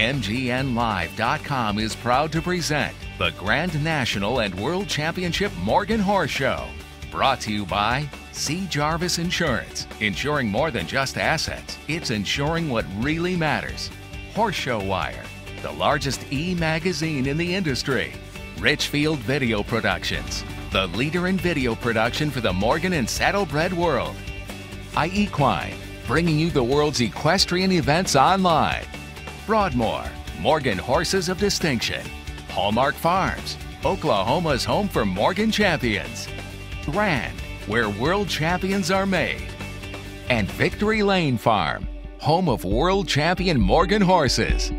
MGNLive.com is proud to present the Grand National and World Championship Morgan Horse Show. Brought to you by C. Jarvis Insurance. Insuring more than just assets, it's insuring what really matters. Horse Show Wire, the largest e-magazine in the industry. Richfield Video Productions, the leader in video production for the Morgan and Saddlebred world. iEquine, bringing you the world's equestrian events online. Broadmoor, Morgan Horses of Distinction. Hallmark Farms, Oklahoma's home for Morgan champions. Grand, where world champions are made. And Victory Lane Farm, home of world champion Morgan horses.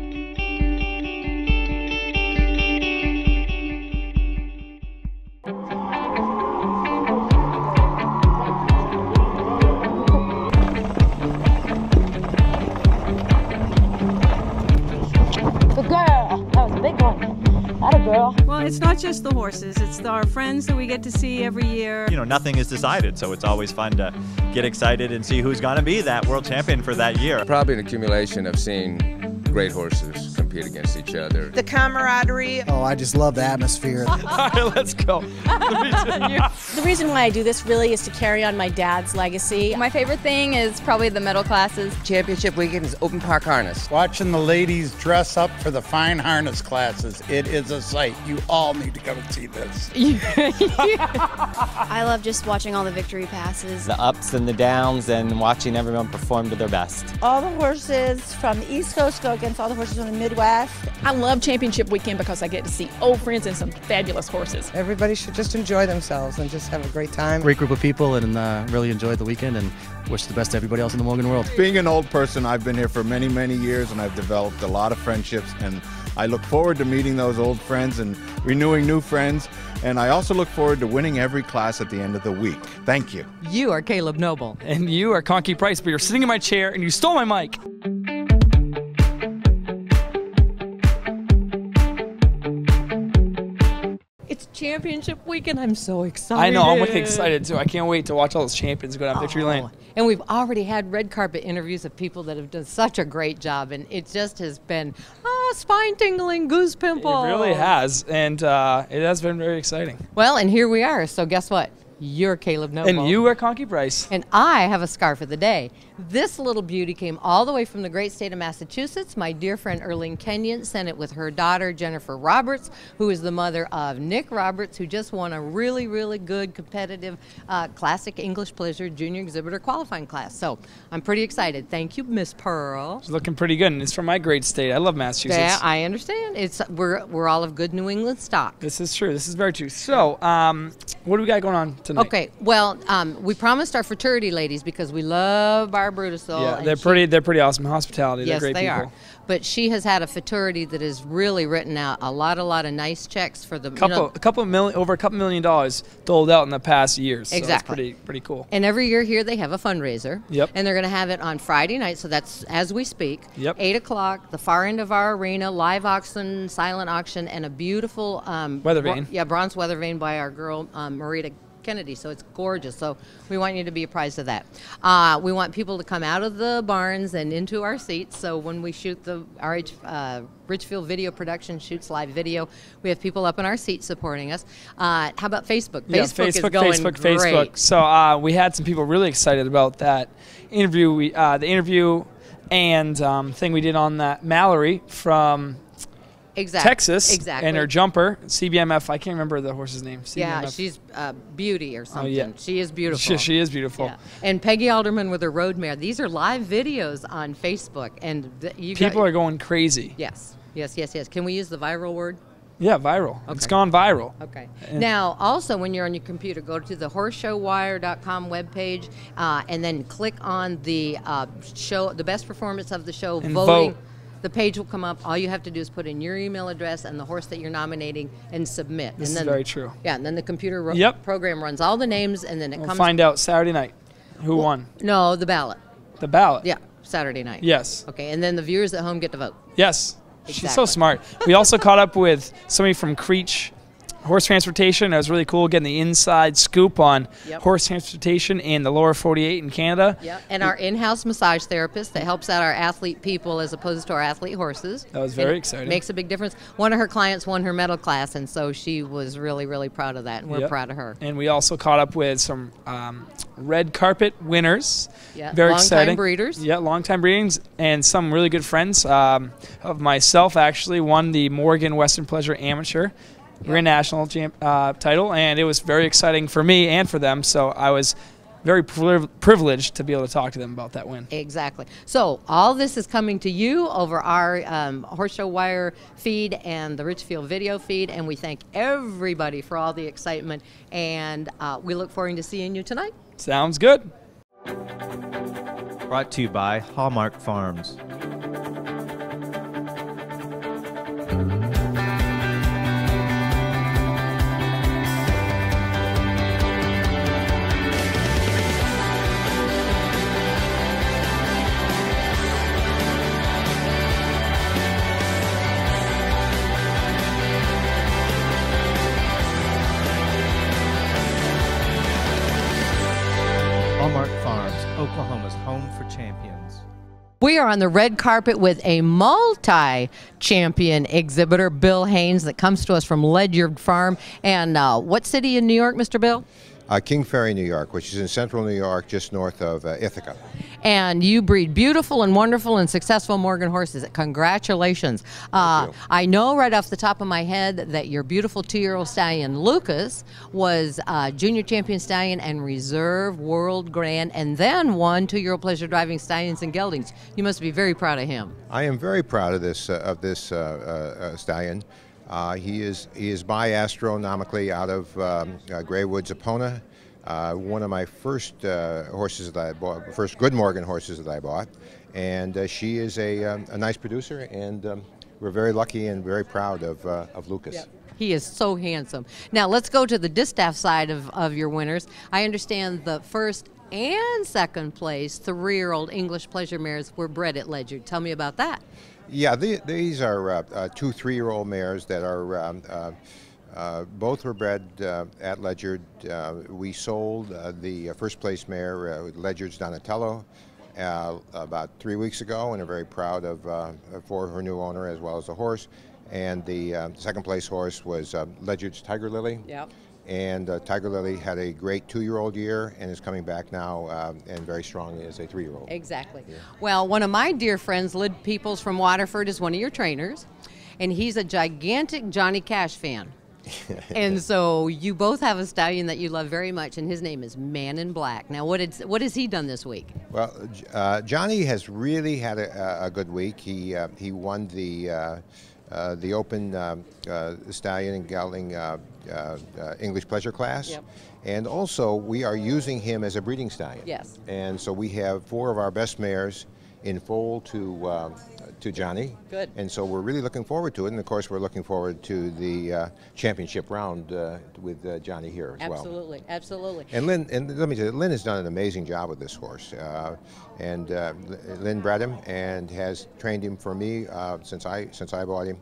Well, it's not just the horses, it's our friends that we get to see every year. You know, nothing is decided, so it's always fun to get excited and see who's going to be that world champion for that year. Probably an accumulation of seeing great horses compete against each other. The camaraderie. Oh, I just love the atmosphere. All right, let's go. The reason why I do this really is to carry on my dad's legacy. My favorite thing is probably the medal classes. Championship weekend is open park harness. Watching the ladies dress up for the fine harness classes, it is a sight. You all need to come and see this. I love just watching all the victory passes. The ups and the downs and watching everyone perform to their best. All the horses from the East Coast go against all the horses from the Midwest. I love championship weekend because I get to see old friends and some fabulous horses. Everybody should just enjoy themselves and just have a great time. Great group of people and really enjoyed the weekend and wish the best to everybody else in the Morgan world. Being an old person, I've been here for many, many years and I've developed a lot of friendships, and I look forward to meeting those old friends and renewing new friends. And I also look forward to winning every class at the end of the week. Thank you. You are Caleb Noble. And you are Conky Price, but you're sitting in my chair and you stole my mic. It's championship weekend. I'm so excited. I know, I'm really excited too. I can't wait to watch all those champions go down Victory Lane. And we've already had red carpet interviews of people that have done such a great job, and it just has been spine-tingling, goose pimple. It really has, and it has been very exciting. Well, and here we are, so guess what? You're Caleb Noble. And you are Conky Price. And I have a scarf of the day. This little beauty came all the way from the great state of Massachusetts. My dear friend Erling Kenyon sent it with her daughter Jennifer Roberts, who is the mother of Nick Roberts, who just won a really, really good competitive classic English Pleasure junior exhibitor qualifying class. So I'm pretty excited. Thank you, Miss Pearl. It's looking pretty good, and it's from my great state. I love Massachusetts. Yeah, I understand. We're all of good New England stock. This is true. This is very true. So what do we got going on tonight? Okay, well, we promised our fraternity ladies, because we love Barb Brudisol. Yeah, they're pretty awesome. Hospitality, yes, they're great people. Yes, they are. But she has had a fraternity that has really written out a lot of nice checks for the over a couple $1 million doled out in the past years. So exactly, that's pretty cool. And every year here they have a fundraiser. Yep. And they're going to have it on Friday night, so that's as we speak. Yep. 8 o'clock, the far end of our arena, live auction, silent auction, and a beautiful weather vane. Bronze weather vane by our girl Marita Kennedy, so it's gorgeous. So we want you to be apprised of that. We want people to come out of the barns and into our seats. So when we shoot the Richfield Video Production shoots live video, we have people up in our seats supporting us. How about Facebook? Facebook is going great. Facebook. So we had some people really excited about that interview. The interview and thing we did on that Mallory from Texas, and her jumper, CBMF. I can't remember the horse's name. CBMF. Yeah, she's Beauty or something. Oh, yeah. She is beautiful. She is beautiful. Yeah. And Peggy Alderman with her road mare. These are live videos on Facebook, and people are going crazy. Yes. Can we use the viral word? Yeah, viral. Okay. It's gone viral. Okay. Now, also, when you're on your computer, go to the horseshowwire.com webpage, and then click on the show, the best performance of the show, and voting. Vote. The page will come up. All you have to do is put in your email address and the horse that you're nominating and submit. This is very true. Yeah, and then the computer program runs all the names, and then we'll find out Saturday night who won. No, the ballot. The ballot? Yeah, Saturday night. Yes. Okay, and then the viewers at home get to vote. Yes. Exactly. She's so smart. We also caught up with somebody from Creech horse transportation. It was really cool getting the inside scoop on horse transportation in the lower 48 in Canada. Yeah, and our in-house massage therapist that helps out our athlete people as opposed to our athlete horses. That was very exciting. Makes a big difference. One of her clients won her medal class, and so she was really, really proud of that, and we're proud of her. And we also caught up with some red carpet winners. Yeah, very exciting. Long-time breeders. Yeah, long-time breeders, and some really good friends of myself actually won the Morgan Western Pleasure Amateur Grand National title, and it was very exciting for me and for them, so I was very privileged to be able to talk to them about that win. Exactly. So all this is coming to you over our Horse Show Wire feed and the Richfield video feed, and we thank everybody for all the excitement, and we look forward to seeing you tonight. Sounds good. Brought to you by Hallmark Farms. Hallmark Farms, Oklahoma's home for champions. We are on the red carpet with a multi-champion exhibitor, Bill Haynes, that comes to us from Ledyard Farm. And what city in New York, Mr. Bill? King Ferry, New York, which is in central New York, just north of Ithaca. And you breed beautiful and wonderful and successful Morgan horses. Congratulations. I know right off the top of my head that your beautiful 2-year-old stallion, Lucas, was junior champion stallion and reserve world grand, and then won 2-year-old pleasure driving stallions and geldings. You must be very proud of him. I am very proud of this stallion. He is bi-astronomically out of Grey Woods, Epona. One of my first horses that I bought, first good Morgan horses that I bought, and she is a nice producer, and we're very lucky and very proud of Lucas. Yep. He is so handsome. Now let's go to the distaff side of your winners. I understand the first and second place 3-year-old English pleasure mares were bred at Ledyard. Tell me about that. Yeah, these are 2 3-year-old mares that are both were bred at Ledyard. We sold the first place mare, Ledyard's Donatello, about 3 weeks ago, and are very proud for her new owner as well as the horse. And the second place horse was Ledyard's Tiger Lily. Yep. And Tiger Lily had a great 2-year-old year and is coming back now and very strong as a 3-year-old. Exactly. Yeah. Well, one of my dear friends, Lyd Peoples from Waterford, is one of your trainers, and he's a gigantic Johnny Cash fan. And so you both have a stallion that you love very much, and his name is Man in Black. Now, what has he done this week? Well, Johnny has really had a good week. He won the Open Stallion and Gelding English Pleasure class. Yep. And also we are using him as a breeding stallion. Yes. And so we have 4 of our best mares in foal to Johnny. Good. And so we're really looking forward to it. And of course we're looking forward to the championship round with Johnny here as well. Absolutely, absolutely. And Lynn, and let me tell you, Lynn has done an amazing job with this horse. And Lynn bred him and has trained him for me since I bought him.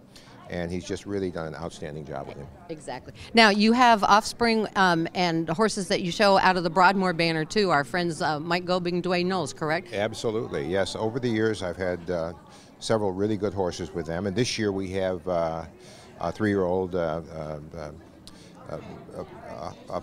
And he's just really done an outstanding job with him. Exactly. Now, you have offspring and horses that you show out of the Broadmoor banner, too. Our friends Mike Gobing and Dwayne Knowles, correct? Absolutely, yes. Over the years, I've had several really good horses with them. And this year, we have a 3-year-old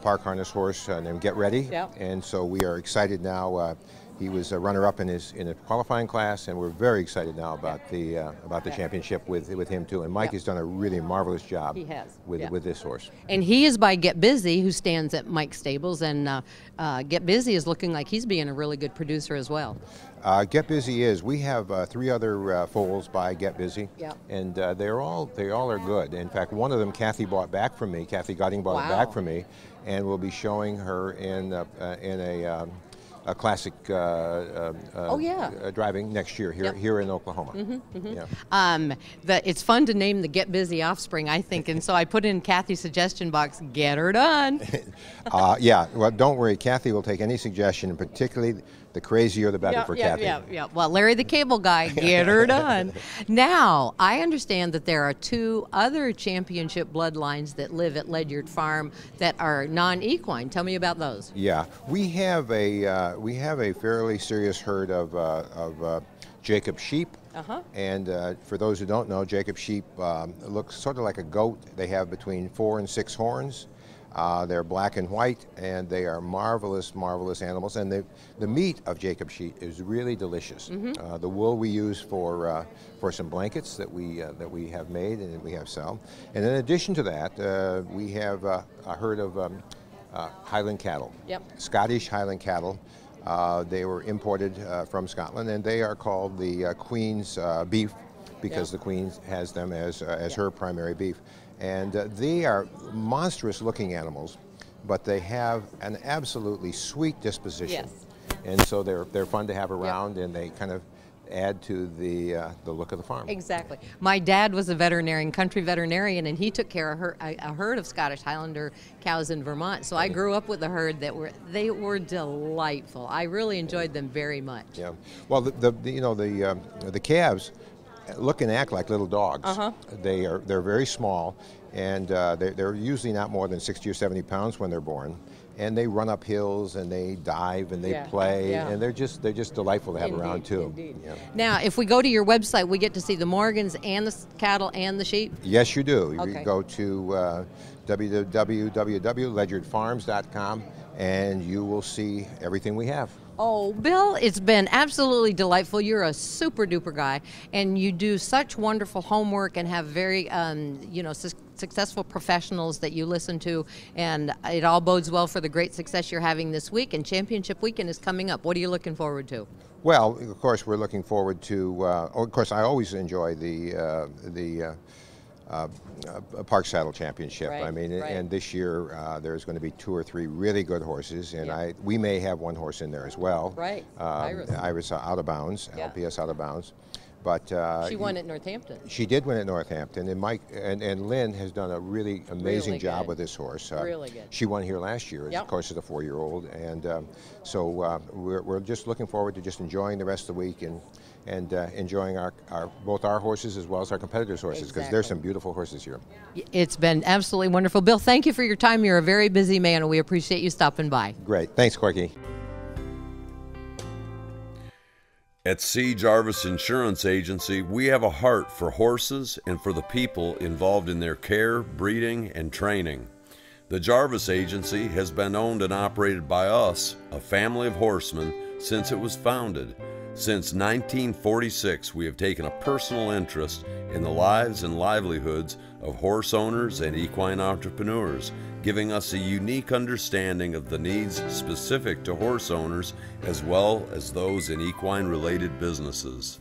park harness horse named Get Ready. Yep. And so we are excited now. He was a runner-up in a qualifying class, and we're very excited now about the championship with him too. And Mike has done a really marvelous job. He has. With this horse. And he is by Get Busy, who stands at Mike's stables, and Get Busy is looking like he's being a really good producer as well. Get Busy is. We have 3 other foals by Get Busy, and they all are good. In fact, one of them Kathy bought back from me. Kathy Gutting bought it back from me, and we'll be showing her in a classic driving next year here in Oklahoma. Mm-hmm, mm-hmm. Yeah. It's fun to name the Get Busy offspring, I think, and so I put in Kathy's suggestion box, get her done. Yeah, well, don't worry. Kathy will take any suggestion, and particularly the crazier the better for Kathy. Yeah. Well, Larry the Cable Guy, get her done. Now, I understand that there are 2 other championship bloodlines that live at Ledyard Farm that are non-equine. Tell me about those. Yeah, we have a fairly serious herd of Jacob sheep. And for those who don't know, Jacob sheep looks sort of like a goat. They have between 4 and 6 horns. They're black and white, and they are marvelous, marvelous animals. And the meat of Jacob sheep is really delicious. The wool we use for some blankets that we have made and we have sell. And in addition to that, we have a herd of Highland cattle. Scottish Highland cattle. They were imported from Scotland, and they are called the Queen's beef because the Queen has them as her primary beef. And they are monstrous looking animals, but they have an absolutely sweet disposition. And so they're fun to have around, and they kind of add to the look of the farm. Exactly. My dad was a veterinarian, country veterinarian, and he took care of a herd of Scottish Highlander cows in Vermont. So I grew up with a herd they were delightful. I really enjoyed them very much. Yeah. Well, the calves look and act like little dogs. They're very small, and they're usually not more than 60 or 70 pounds when they're born. And they run up hills, and they dive, and they play, and they're just delightful to have around too. Now, if we go to your website, we get to see the Morgans and the cattle and the sheep? Yes, you do. You go to www.ledyardfarms.com, and you will see everything we have. Oh, Bill, it's been absolutely delightful. You're a super duper guy, and you do such wonderful homework and have very, successful professionals that you listen to, and it all bodes well for the great success you're having this week. And Championship Weekend is coming up. What are you looking forward to? Well, of course, we're looking forward to. Of course, I always enjoy the Park Saddle Championship. I mean, and this year there's going to be 2 or 3 really good horses, and we may have 1 horse in there as well. Iris Out of Bounds, LPS Out of Bounds. But she won at Northampton. She did win at Northampton, and Mike and Lynn has done a really amazing job with this horse. Really good. She won here last year, of course, as a 4-year-old, and so we're just looking forward to just enjoying the rest of the week and enjoying both our horses as well as our competitors' horses, because there's some beautiful horses here. It's been absolutely wonderful. Bill, thank you for your time. You're a very busy man, and we appreciate you stopping by. Great. Thanks, Corky. At C. Jarvis Insurance Agency, we have a heart for horses and for the people involved in their care, breeding, and training. The Jarvis Agency has been owned and operated by us, a family of horsemen, since it was founded. Since 1946, we have taken a personal interest in the lives and livelihoods of horse owners and equine entrepreneurs, giving us a unique understanding of the needs specific to horse owners as well as those in equine-related businesses.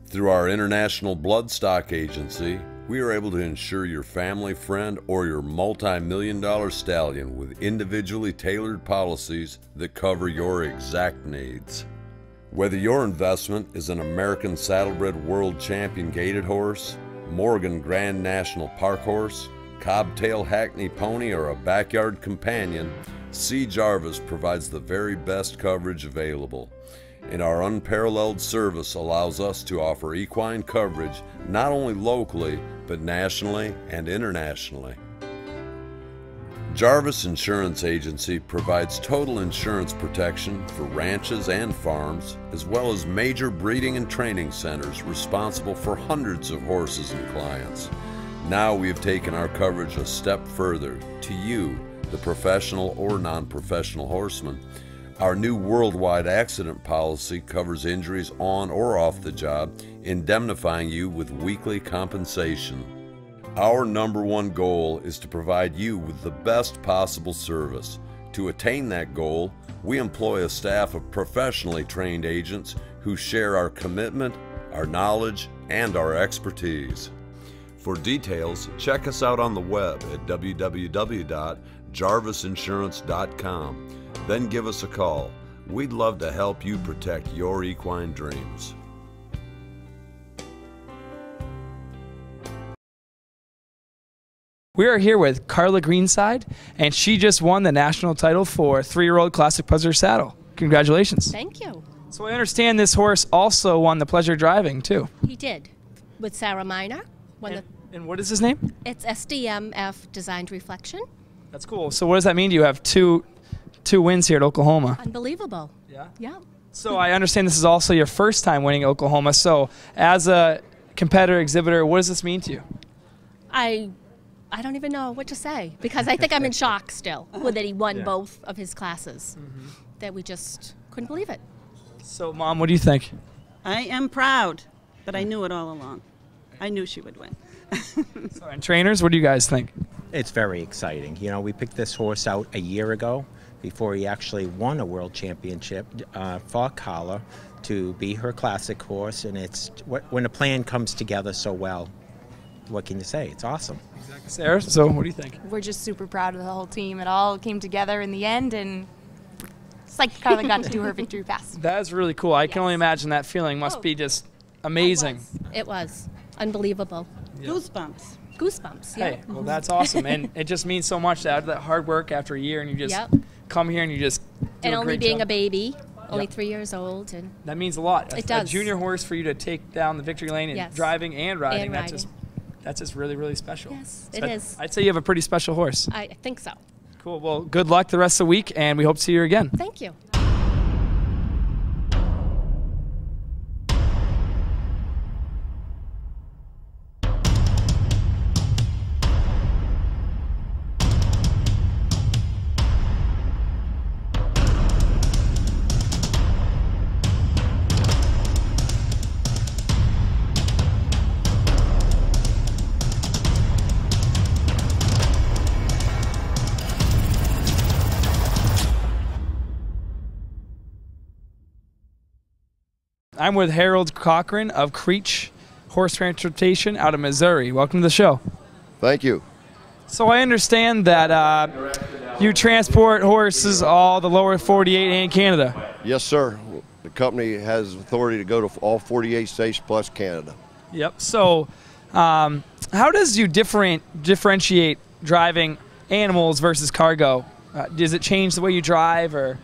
Through our International Bloodstock Agency, we are able to insure your family, friend, or your multi-million-dollar stallion with individually tailored policies that cover your exact needs. Whether your investment is an American Saddlebred World Champion Gaited Horse, Morgan Grand National Park Horse, Cobtail Hackney Pony, or a backyard companion, C. Jarvis provides the very best coverage available. And our unparalleled service allows us to offer equine coverage not only locally, but nationally and internationally. Jarvis Insurance Agency provides total insurance protection for ranches and farms, as well as major breeding and training centers responsible for hundreds of horses and clients. Now we have taken our coverage a step further to you, the professional or non-professional horseman. Our new worldwide accident policy covers injuries on or off the job, indemnifying you with weekly compensation. Our #1 goal is to provide you with the best possible service. To attain that goal, we employ a staff of professionally trained agents who share our commitment, our knowledge, and our expertise. For details, check us out on the web at www.jarvisinsurance.com. Then give us a call. We'd love to help you protect your equine dreams. We are here with Carla Greenside, and she just won the national title for 3-year-old Classic Pleasure Saddle. Congratulations. Thank you. So I understand this horse also won the pleasure driving, too. He did, with Sarah Miner. And what is his name? It's SDMF Designed Reflection. That's cool. So what does that mean? You have two wins here at Oklahoma. Unbelievable. Yeah? Yeah. So I understand this is also your first time winning Oklahoma. So as a competitor, exhibitor, what does this mean to you? I don't even know what to say, because I think I'm in shock still that he won both of his classes. That we just couldn't believe it. So, Mom, what do you think? I am proud, but I knew it all along. I knew she would win. And trainers, what do you guys think? It's very exciting. You know, we picked this horse out a year ago before he actually won a world championship for Carla to be her classic horse, and it's when a plan comes together so well, what can you say? It's awesome. Exactly. Sarah, so what do you think? We're just super proud of the whole team. It all came together in the end, and it's like Carla got to do her victory pass. That is really cool. I can only imagine that feeling must be just amazing. It was unbelievable. Yeah. Goosebumps. Goosebumps, yeah. Hey, well, that's awesome. And it just means so much that after that hard work after a year and you just come here and you just do and a only great being job. a baby, only 3 years old. And that means a lot. It does. A junior horse for you to take down the victory lane and driving and riding, that's just really, really special. Yes, So it is. I'd say you have a pretty special horse. I think so. Cool. Well, good luck the rest of the week, and we hope to see you again. Thank you. I'm with Harold Cochran of Creech Horse Transportation out of Missouri. Welcome to the show. Thank you. So I understand that you transport horses all the lower 48 and Canada. Yes, sir. The company has authority to go to all 48 states plus Canada. Yep. So how does you differentiate driving animals versus cargo? Does it change the way you drive, or?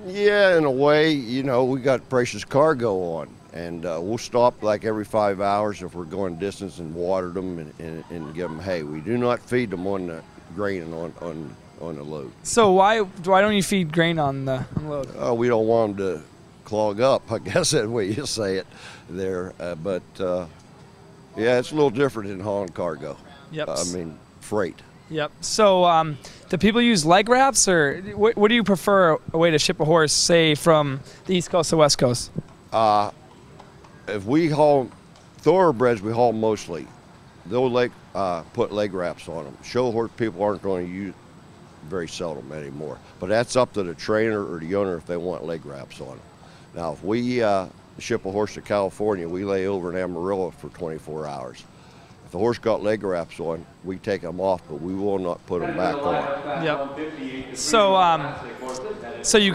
Yeah, in a way, you know, we got precious cargo on, and we'll stop like every 5 hours if we're going distance and water them and give them hay. We do not feed them on the grain on the load. So why don't you feed grain on the load? We don't want them to clog up, I guess that's the way you say it there. But yeah, it's a little different in hauling cargo. Yep. I mean, freight. Yep. So do people use leg wraps, or what do you prefer a way to ship a horse, say, from the East Coast to West Coast? If we haul thoroughbreds, we haul mostly. They'll put leg wraps on them. Show horse people aren't going to use very seldom anymore. But that's up to the trainer or the owner if they want leg wraps on them. Now, if we ship a horse to California, we lay over in Amarillo for 24 hours. If the horse got leg wraps on, we take them off, but we will not put them back on. Yep. So you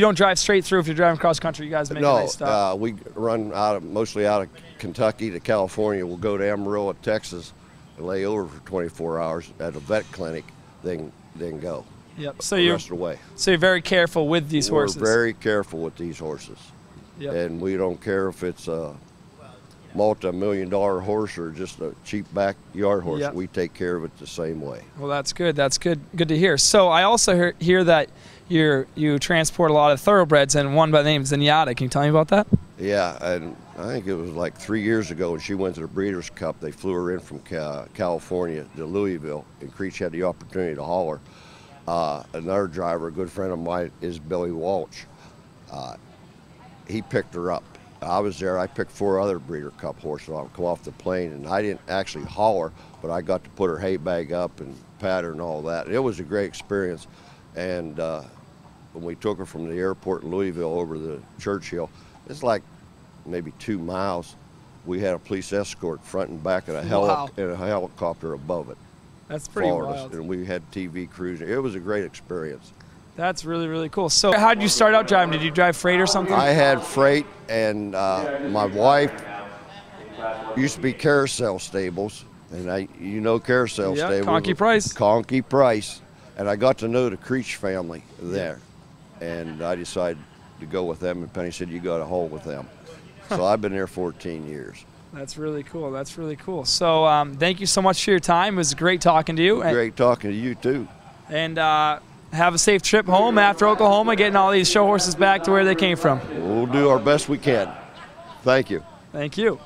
don't drive straight through if you're driving cross country. You guys make a nice stop. We run mostly out of Kentucky to California. We'll go to Amarillo, Texas, and lay over for 24 hours at a vet clinic, then go. Yep. The rest of the way. So you're very careful with these horses. We're very careful with these horses. Yep. And we don't care if it's a multi-million-dollar horse or just a cheap backyard horse. Yep. We take care of it the same way. Well, that's good. That's good to hear. So I also hear that you transport a lot of thoroughbreds, and one by the name of Zenyatta. Can you tell me about that? Yeah, and I think it was like 3 years ago when she went to the Breeders' Cup. They flew her in from California to Louisville, and Creech had the opportunity to haul her. Another driver, a good friend of mine, is Billy Welch. He picked her up. I was there. I picked 4 other Breeder Cup horses on, come off the plane, and I didn't actually haul her, but I got to put her hay bag up and pat her and all that. It was a great experience. And when we took her from the airport in Louisville over to Churchill, it's like maybe 2 miles. We had a police escort front and back and a helicopter above it. That's pretty wild. And we had TV crews. It was a great experience. That's really, really cool. So how did you start out driving? Did you drive freight or something? I had freight, and my wife used to be Carousel Stables, and Carousel Stables. Conkey Price. Conkey Price. And I got to know the Creech family there. and I decided to go with them, and Penny said, you got a hole with them. So I've been there 14 years. That's really cool. That's really cool. So thank you so much for your time. It was great talking to you. Great talking to you, too. And have a safe trip home after Oklahoma, getting all these show horses back to where they came from. We'll do our best we can. Thank you. Thank you.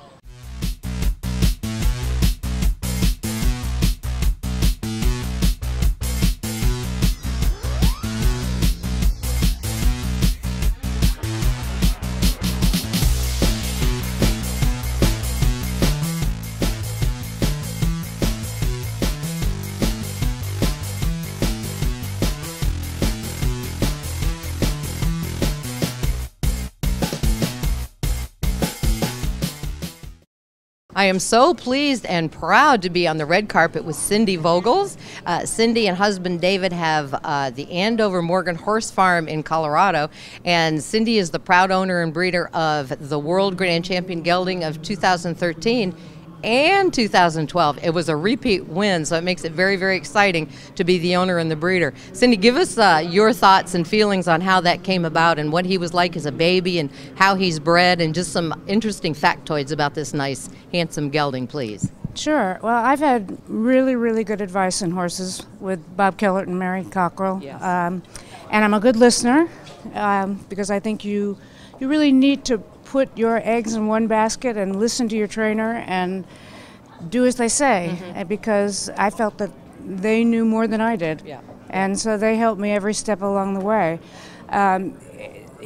I am so pleased and proud to be on the red carpet with Cindy Vogels. Cindy and husband David have the Andover Morgan Horse Farm in Colorado, and Cindy is the proud owner and breeder of the World Grand Champion Gelding of 2013 and 2012. It was a repeat win, so it makes it very, very exciting to be the owner and the breeder. Cindy, give us your thoughts and feelings on how that came about and what he was like as a baby and how he's bred, and just some interesting factoids about this nice, handsome gelding, please. Sure. Well, I've had really, really good advice in horses with Bob Kellert and Mary Cockrell. Yes. And I'm a good listener because I think you really need to put your eggs in one basket and listen to your trainer and do as they say, because I felt that they knew more than I did. Yeah. And so they helped me every step along the way.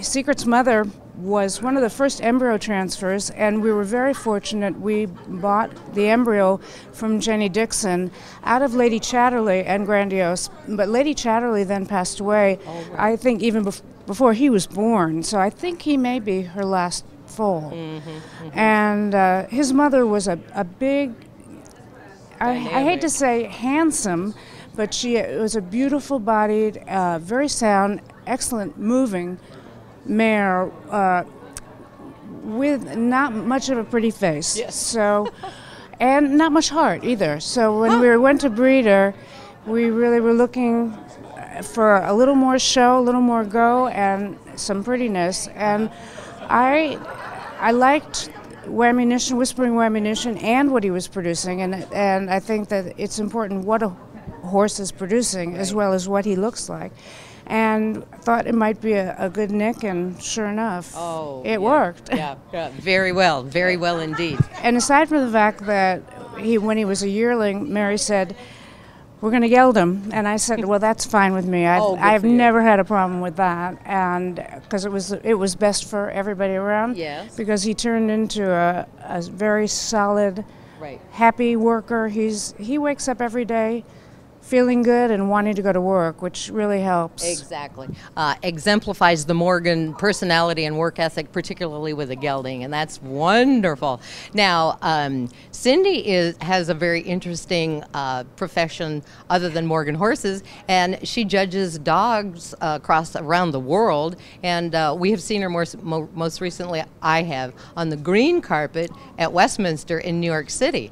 Secret's mother was one of the first embryo transfers, and we were very fortunate. We bought the embryo from Jenny Dixon out of Lady Chatterley and Grandiose, but Lady Chatterley then passed away, I think even before he was born, so I think he may be her last foal. And his mother was a big, I hate to say handsome, but she was a beautiful bodied, very sound, excellent moving mare with not much of a pretty face. Yes. So, and not much heart either. So when we went to breed her, we really were looking for a little more show, a little more go, and some prettiness. And I liked Whammunition, Whispering Whammunition, and what he was producing, and I think that it's important what a horse is producing as well as what he looks like. And thought it might be a good nick, and sure enough, it worked. Yeah, very well indeed. And aside from the fact that when he was a yearling, Mary said, "We're going to geld him," and I said, "Well, that's fine with me. I've never had a problem with that," and because it was best for everybody around. Yes. Because he turned into a very solid, happy worker. He wakes up every day feeling good and wanting to go to work, which really helps. Exactly. Exemplifies the Morgan personality and work ethic, particularly with the gelding, and that's wonderful. Now, Cindy has a very interesting profession other than Morgan horses, and she judges dogs around the world, and we have seen her most recently, I have, on the green carpet at Westminster in New York City.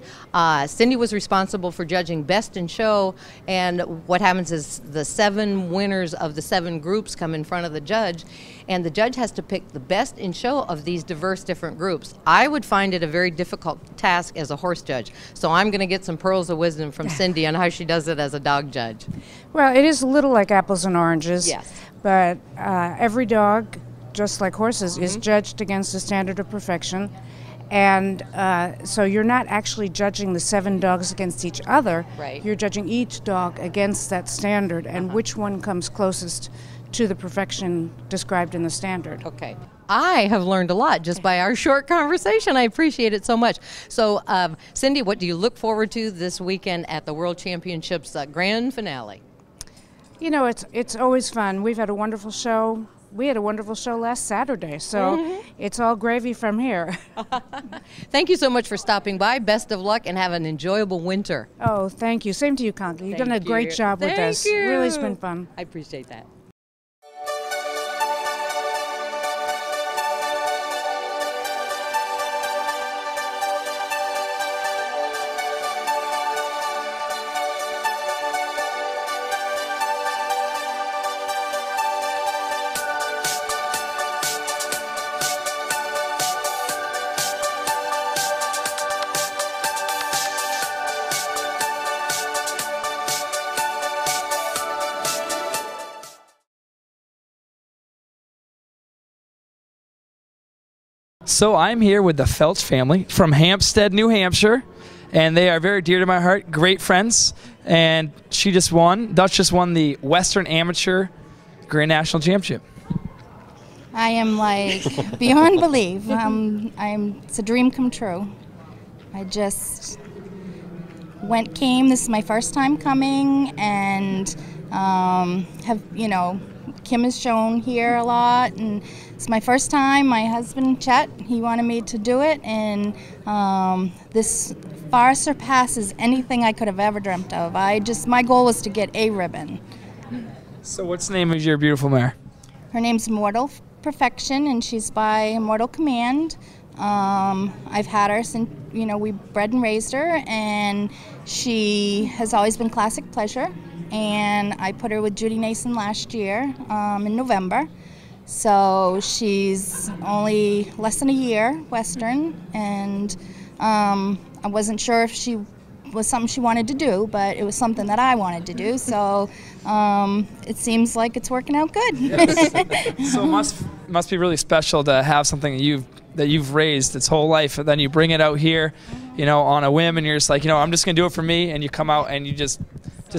Cindy was responsible for judging Best in Show, and what happens is the 7 winners of the 7 groups come in front of the judge, and the judge has to pick the best in show of these diverse different groups. I would find it a very difficult task as a horse judge, so I'm going to get some pearls of wisdom from Cindy on how she does it as a dog judge. Well, it is a little like apples and oranges. Yes. But every dog, just like horses, is judged against a standard of perfection. And so you're not actually judging the 7 dogs against each other. Right. You're judging each dog against that standard and which one comes closest to the perfection described in the standard. Okay. I have learned a lot just by our short conversation. I appreciate it so much. So, Cindy, what do you look forward to this weekend at the World Championships grand finale? You know, it's always fun. We've had a wonderful show. We had a wonderful show last Saturday, so it's all gravy from here. Thank you so much for stopping by. Best of luck and have an enjoyable winter. Oh, thank you. Same to you, Conky. You've done a great job with us. Thank you. Really, it's been fun. I appreciate that. So I'm here with the Feltch family from Hampstead, New Hampshire, and they are very dear to my heart, great friends. And Dutch just won the Western Amateur Grand National Championship. I am like beyond belief. It's a dream come true. I just came. This is my first time coming, and Kim has shown here a lot, and it's my first time. My husband Chet, he wanted me to do it, and this far surpasses anything I could have ever dreamt of. My goal was to get a ribbon. So what's the name of your beautiful mare? Her name's Immortal Perfection, and she's by Immortal Command. I've had her since, we bred and raised her, and she has always been classic pleasure. And I put her with Judy Nason last year in November. So she's only less than a year Western, and I wasn't sure if she was something she wanted to do, but it was something that I wanted to do. So it seems like it's working out good. Yes. So it must be really special to have something that you've raised its whole life, and then you bring it out here, on a whim, and you're just like, I'm just gonna do it for me, and you come out and you just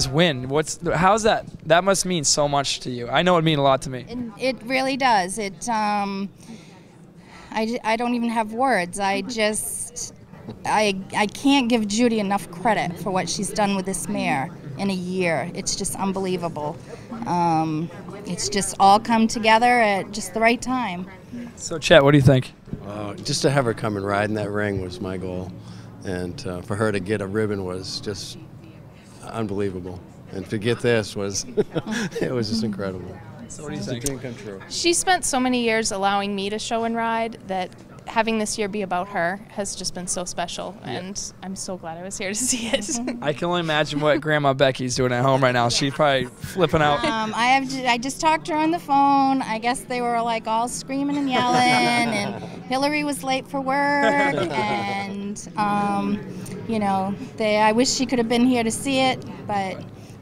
win. How's that? That must mean so much to you. I know it means a lot to me. It really does. I don't even have words. I can't give Judy enough credit for what she's done with this mare in a year. It's just unbelievable. It's just all come together at just the right time. So Chet, what do you think? Just to have her come and ride in that ring was my goal, and for her to get a ribbon was just unbelievable. And to get this was, it was just incredible. So what do you think? It's a dream come true. She spent so many years allowing me to show and ride that having this year be about her has just been so special, and I'm so glad I was here to see it. I can only imagine what Grandma Becky's doing at home right now. She's probably flipping out. I just talked to her on the phone. I guess they were like all screaming and yelling, and Hillary was late for work, and I wish she could have been here to see it, but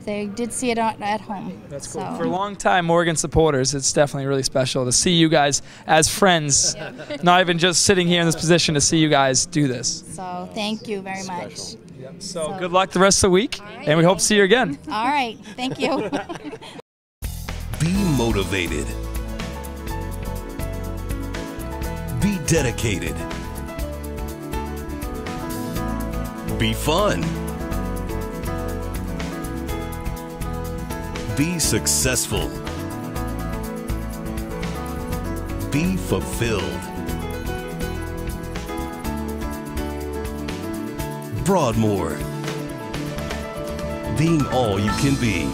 they did see it at home. That's cool. So. For long-time Morgan supporters, it's definitely really special to see you guys as friends, not even just sitting here in this position, to see you guys do this. So thank you very much. Yep. So good luck the rest of the week, and we hope to see you again. All right. Thank you. Be motivated. Be dedicated. Be fun. Be successful. Be fulfilled. Broadmoor. Being all you can be.